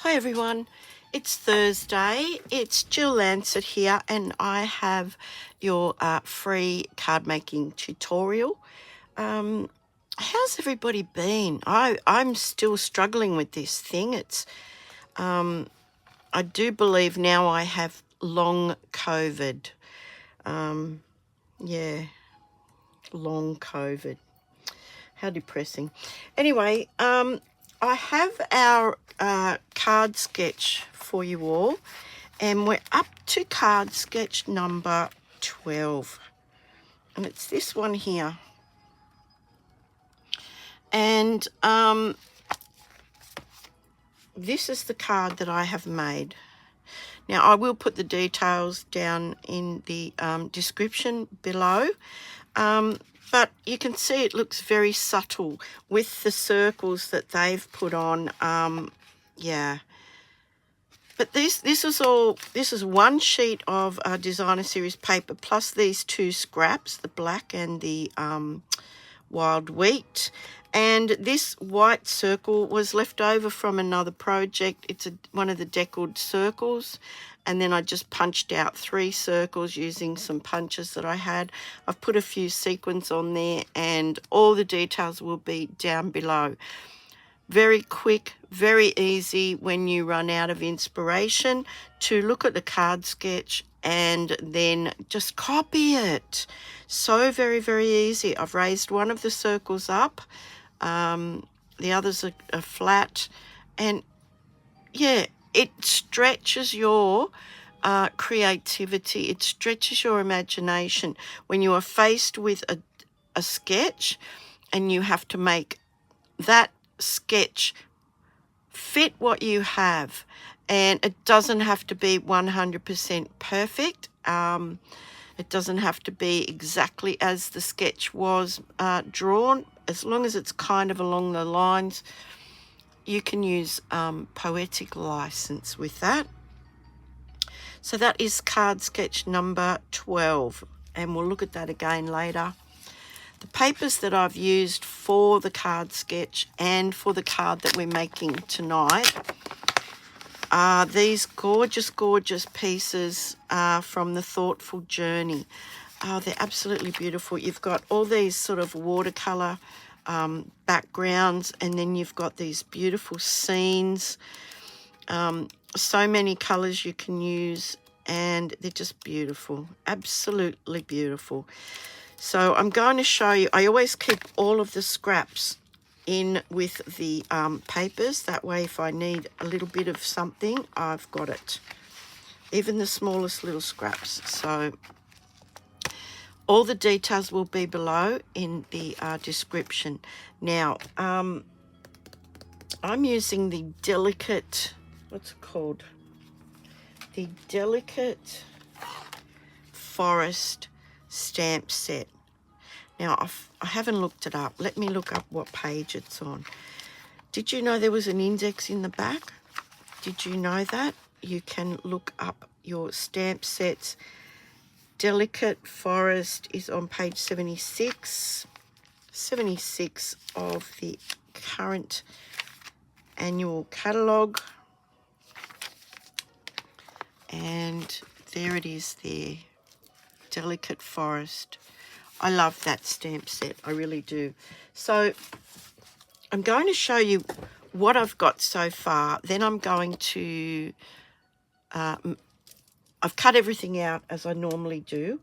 Hi everyone, it's Thursday. It's Jill Lancet here, and I have your free card making tutorial. How's everybody been? I'm still struggling with this thing. I do believe now I have long COVID. Yeah, long COVID. How depressing. Anyway, I have our card sketch for you all, and we're up to card sketch number 12, and it's this one here. And this is the card that I have made. Now, I will put the details down in the description below. But you can see it looks very subtle with the circles that they've put on. Yeah. But this is one sheet of designer series paper plus these two scraps, the black and the wild wheat. And this white circle was left over from another project. It's one of the deckled circles. And then I just punched out 3 circles using some punches that I had. I've put a few sequins on there, and all the details will be down below. Very quick, very easy when you run out of inspiration to look at the card sketch and then just copy it. So very, very easy. I've raised one of the circles up. The others are flat, and yeah, it stretches your creativity. It stretches your imagination when you are faced with a sketch and you have to make that sketch fit what you have. And it doesn't have to be 100% perfect. It doesn't have to be exactly as the sketch was drawn. As long as it's kind of along the lines, you can use poetic license with that. So that is card sketch number 12, and we'll look at that again later. The papers that I've used for the card sketch and for the card that we're making tonight are these gorgeous, gorgeous pieces from the Thoughtful Journey. Oh, they're absolutely beautiful. You've got all these sort of watercolor backgrounds, and then you've got these beautiful scenes. So many colors you can use, and they're just beautiful, absolutely beautiful. So I'm going to show you. I always keep all of the scraps in with the papers. That way, if I need a little bit of something, I've got it. Even the smallest little scraps. So all the details will be below in the description. Now, I'm using the delicate, what's it called? The Delicate Forest stamp set. Now, I haven't looked it up. Let me look up what page it's on. Did you know there was an index in the back? Did you know that? You can look up your stamp sets. Delicate Forest is on page 76. 76 of the current annual catalogue. And there it is there. Delicate Forest. I love that stamp set. I really do. So I'm going to show you what I've got so far. Then I'm going to... I've cut everything out as I normally do.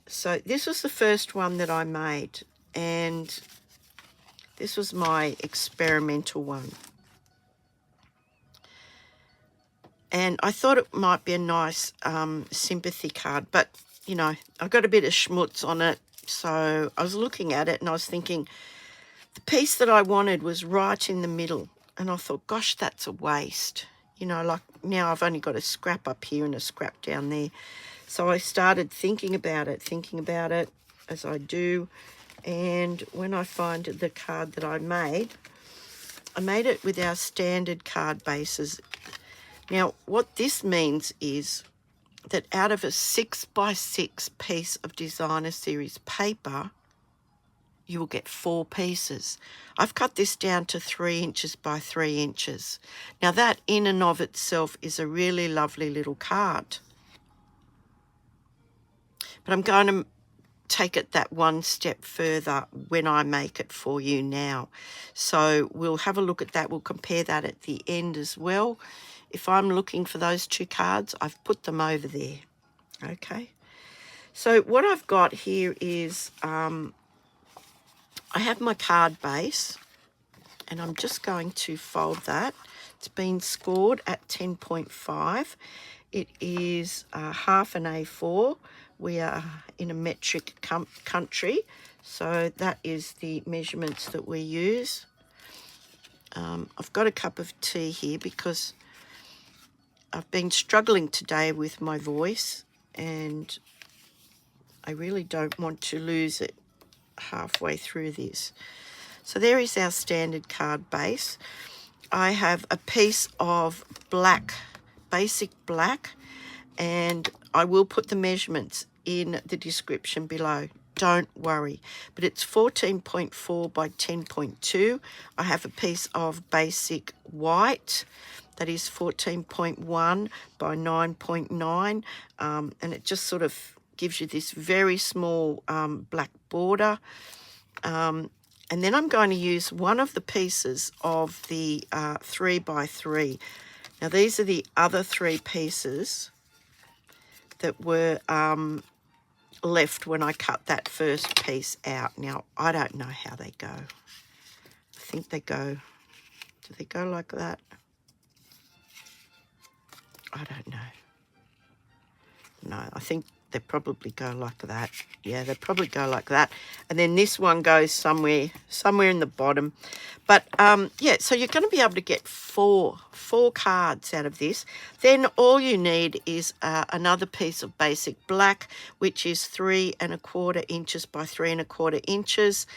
So this was the first one that I made, and this was my experimental one. And I thought it might be a nice sympathy card, but, you know, I got a bit of schmutz on it. So I was looking at it and I was thinking the piece that I wanted was right in the middle. And I thought, gosh, that's a waste. You know, like now I've only got a scrap up here and a scrap down there. So I started thinking about it as I do. And when I find the card that I made it with our standard card bases. Now, what this means is that out of a 6x6 piece of designer series paper, you will get 4 pieces. I've cut this down to 3 inches by 3 inches. Now that in and of itself is a really lovely little card. But I'm going to take it that one step further when I make it for you now. So we'll have a look at that. We'll compare that at the end as well. If I'm looking for those 2 cards, I've put them over there. Okay. So what I've got here is I have my card base, and I'm just going to fold that. It's been scored at 10.5. It is half an A4. We are in a metric country, so that is the measurements that we use. I've got a cup of tea here because I've been struggling today with my voice, and I really don't want to lose it halfway through this. So there is our standard card base. I have a piece of black, basic black, and I will put the measurements in the description below. Don't worry. But it's 14.4 by 10.2. I have a piece of basic white that is 14.1 by 9.9, and it just sort of gives you this very small black border. And then I'm going to use one of the pieces of the 3 by 3. Now these are the other 3 pieces that were left when I cut that first piece out. Now I don't know how they go. I think they go, do they go like that? I don't know. No, I think they probably go like that. Yeah, they probably go like that. And then this one goes somewhere in the bottom. But yeah, so you're going to be able to get four cards out of this. Then all you need is another piece of basic black, which is 3 1/4 inches by 3 1/4 inches.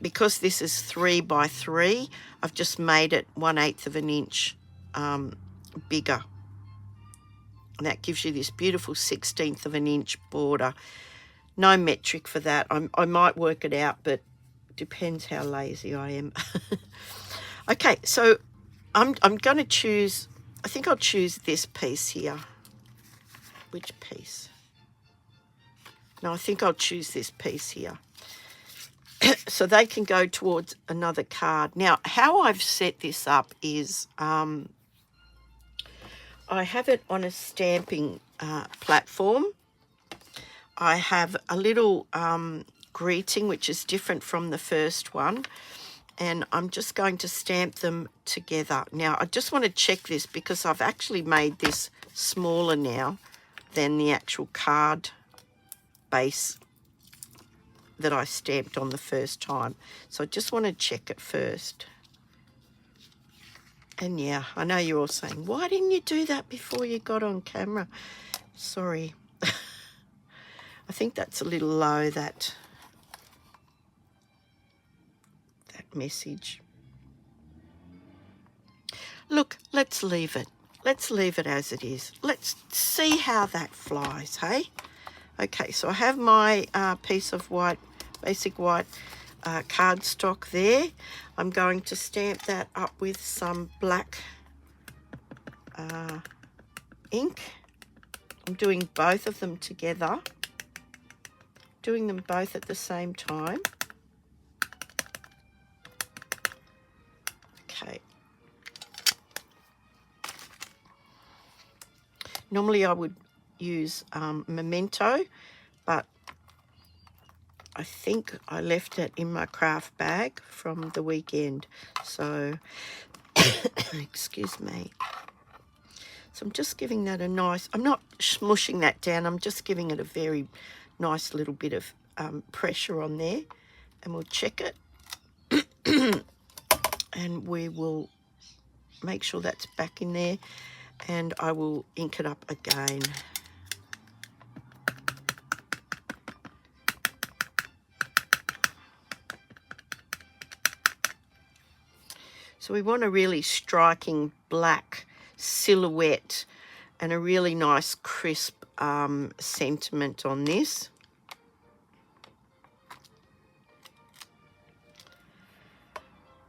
Because this is 3 by 3, I've just made it 1/8 of an inch bigger. And that gives you this beautiful 1/16 of an inch border. No metric for that. I might work it out, but depends how lazy I am. Okay, so I'm going to choose, I think I'll choose this piece here. Which piece? No, I think I'll choose this piece here. So they can go towards another card. Now, how I've set this up is I have it on a stamping platform. I have a little greeting, which is different from the first one, and I'm just going to stamp them together. Now, I just want to check this because I've actually made this smaller now than the actual card base that I stamped on the first time. So I just want to check it first. And yeah, I know you're all saying, why didn't you do that before you got on camera? Sorry. I think that's a little low, that message. Look, let's leave it. Let's leave it as it is. Let's see how that flies, hey? Okay, so I have my piece of white, basic white cardstock there. I'm going to stamp that up with some black ink. I'm doing both of them together, doing them both at the same time. Okay. Normally I would use Memento, but I think I left it in my craft bag from the weekend, so excuse me. So I'm just giving that a nice, I'm not smushing that down, I'm just giving it a very nice little bit of pressure on there, and we'll check it and we will make sure that's back in there, and I will ink it up again. So we want a really striking black silhouette and a really nice crisp sentiment on this.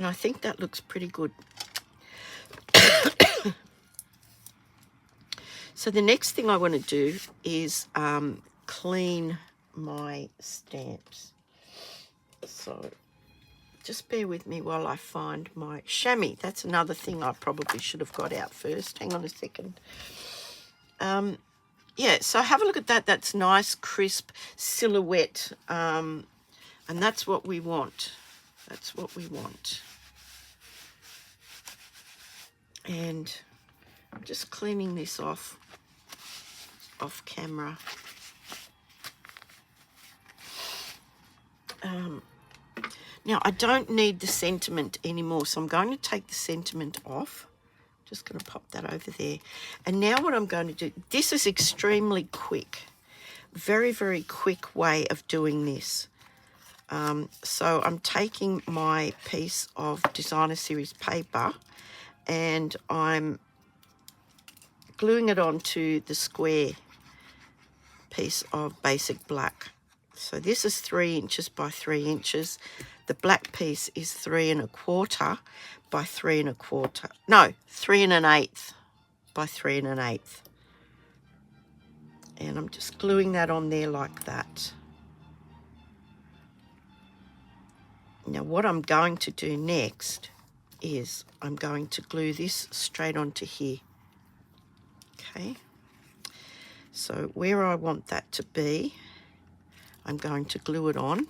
And I think that looks pretty good. So the next thing I want to do is clean my stamps. So just bear with me while I find my chamois. That's another thing I probably should have got out first. Hang on a second. Yeah, so have a look at that. That's nice, crisp silhouette. And that's what we want. That's what we want. And I'm just cleaning this off camera. Now, I don't need the sentiment anymore, so I'm going to take the sentiment off. Just going to pop that over there. And now what I'm going to do, this is extremely quick. Very, very quick way of doing this. So I'm taking my piece of Designer Series paper and I'm gluing it onto the square piece of basic black. So this is 3 inches by 3 inches. The black piece is 3 1/4 by 3 1/4. No, 3 1/8 by 3 1/8. And I'm just gluing that on there like that. Now what I'm going to do next is I'm going to glue this straight onto here. Okay. So where I want that to be, I'm going to glue it on.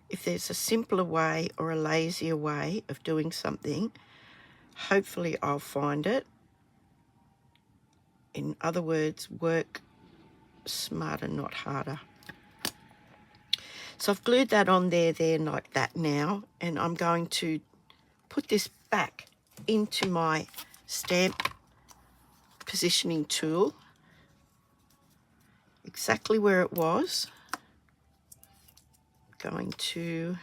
If there's a simpler way or a lazier way of doing something, hopefully I'll find it. In other words, work smarter, not harder. So I've glued that on there like that now, and I'm going to put this back into my stamp positioning tool, exactly where it was. Going to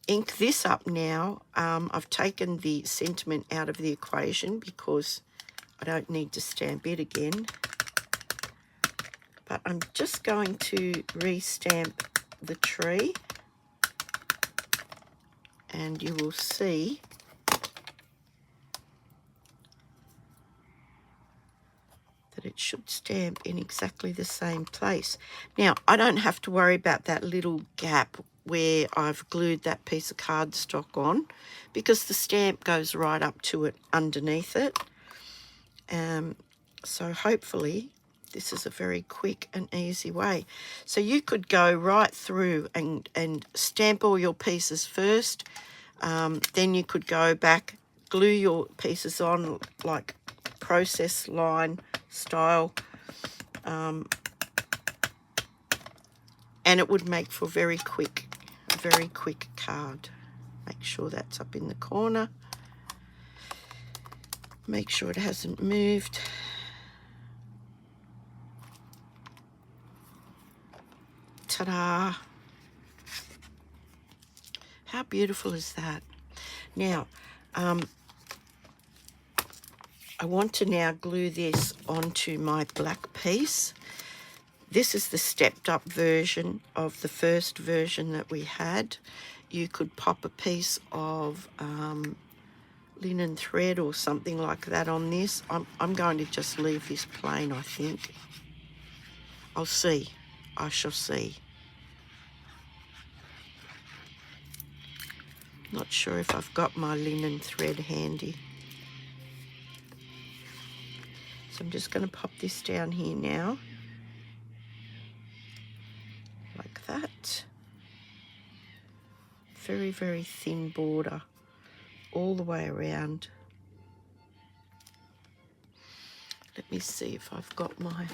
ink this up now. I've taken the sentiment out of the equation because I don't need to stamp it again. But I'm just going to re-stamp the tree, and you will see that it should stamp in exactly the same place. Now, I don't have to worry about that little gap where I've glued that piece of cardstock on because the stamp goes right up to it underneath it. So hopefully this is a very quick and easy way. So you could go right through and stamp all your pieces first. Then you could go back, glue your pieces on like process line style. And it would make for a very quick card. Make sure that's up in the corner. Make sure it hasn't moved. Ta-da! How beautiful is that? Now, I want to now glue this onto my black piece. This is the stepped up version of the first version that we had. You could pop a piece of linen thread or something like that on this. I'm going to just leave this plain, I think. I'll see. I shall see. Not sure if I've got my linen thread handy. So I'm just going to pop this down here now. Like that. Very, very thin border all the way around. Let me see if I've got my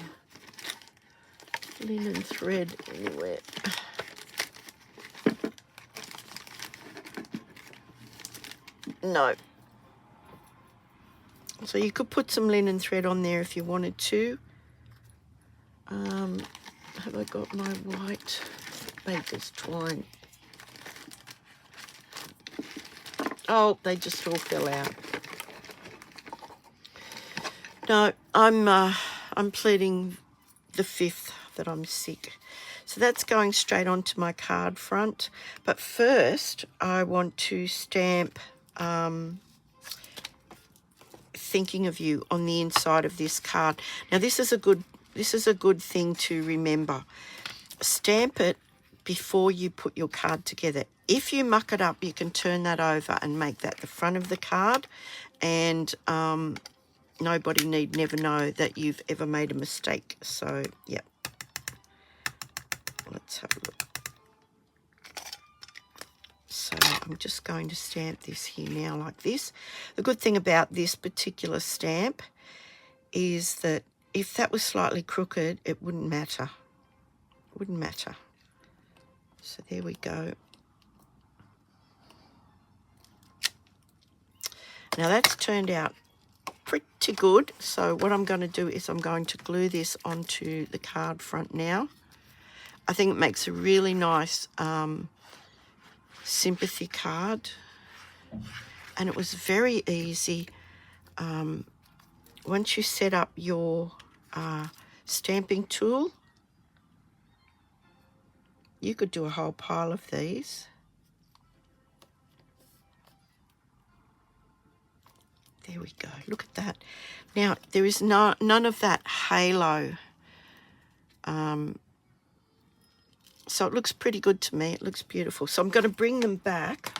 linen thread anywhere. No. So you could put some linen thread on there if you wanted to. Have I got my white baker's twine? Oh, they just all fell out. No, I'm pleading the 5th that I'm sick. So that's going straight onto my card front. But first, I want to stamp thinking of you on the inside of this card. Now this is a good thing to remember. Stamp it before you put your card together. If you muck it up, you can turn that over and make that the front of the card, and nobody need never know that you've ever made a mistake. So yeah, let's have a look. So I'm just going to stamp this here now like this. The good thing about this particular stamp is that if that was slightly crooked, it wouldn't matter. It wouldn't matter. So there we go. Now that's turned out pretty good. So what I'm going to do is I'm going to glue this onto the card front now. I think it makes a really nice sympathy card, and it was very easy. Once you set up your stamping tool, you could do a whole pile of these. There we go. Look at that. Now, there is none of that halo. So it looks pretty good to me. It looks beautiful. So I'm going to bring them back.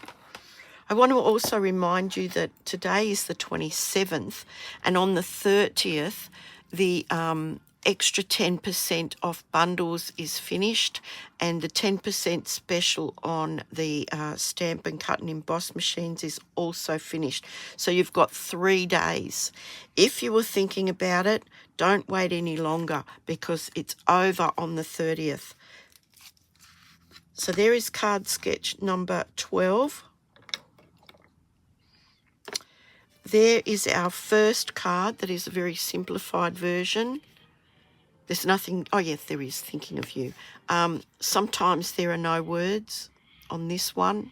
I want to also remind you that today is the 27th, and on the 30th, the extra 10% off bundles is finished, and the 10% special on the stamp and cut and emboss machines is also finished. So you've got 3 days. If you were thinking about it, don't wait any longer, because it's over on the 30th. So there is card sketch number 12. There is our first card that is a very simplified version. There's nothing, oh yes, there is, thinking of you. Sometimes there are no words on this one.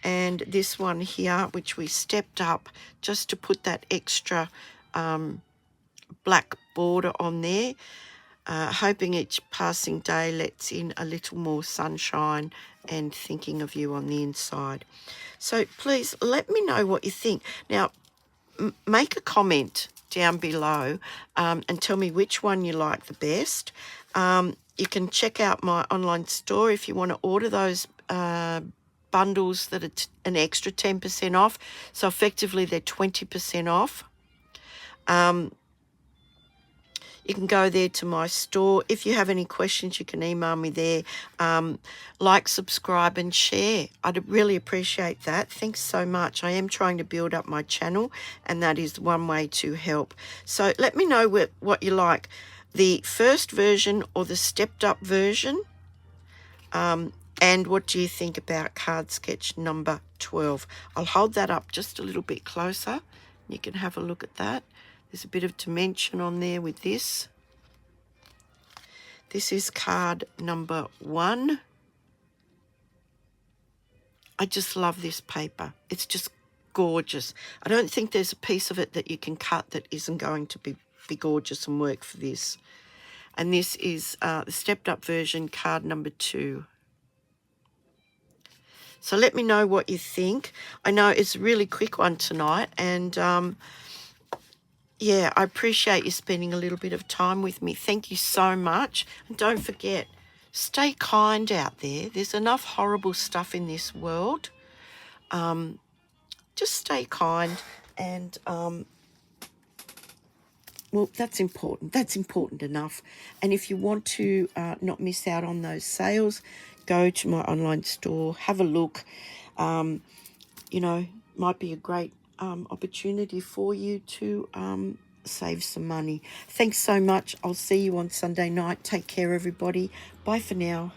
And this one here, which we stepped up just to put that extra black border on there, hoping each passing day lets in a little more sunshine and thinking of you on the inside. So please let me know what you think. Now, make a comment down below and tell me which one you like the best. You can check out my online store if you want to order those bundles that are an extra 10% off. So effectively they're 20% off. You can go there to my store. If you have any questions, you can email me there. Like, subscribe and share. I'd really appreciate that. Thanks so much. I am trying to build up my channel, and that is one way to help. So let me know what you like, the first version or the stepped up version. And what do you think about card sketch number 12? I'll hold that up just a little bit closer. You can have a look at that. There's a bit of dimension on there with this. This is card number 1. I just love this paper. It's just gorgeous. I don't think there's a piece of it that you can cut that isn't going to be gorgeous and work for this. And this is the stepped up version, card number 2. So let me know what you think. I know it's a really quick one tonight, and yeah, I appreciate you spending a little bit of time with me. Thank you so much. And don't forget, stay kind out there. There's enough horrible stuff in this world. Just stay kind, and well, that's important. That's important enough. And if you want to not miss out on those sales, go to my online store, have a look. You know, might be a great opportunity for you to save some money. Thanks so much. I'll see you on Sunday night. Take care, everybody. Bye for now.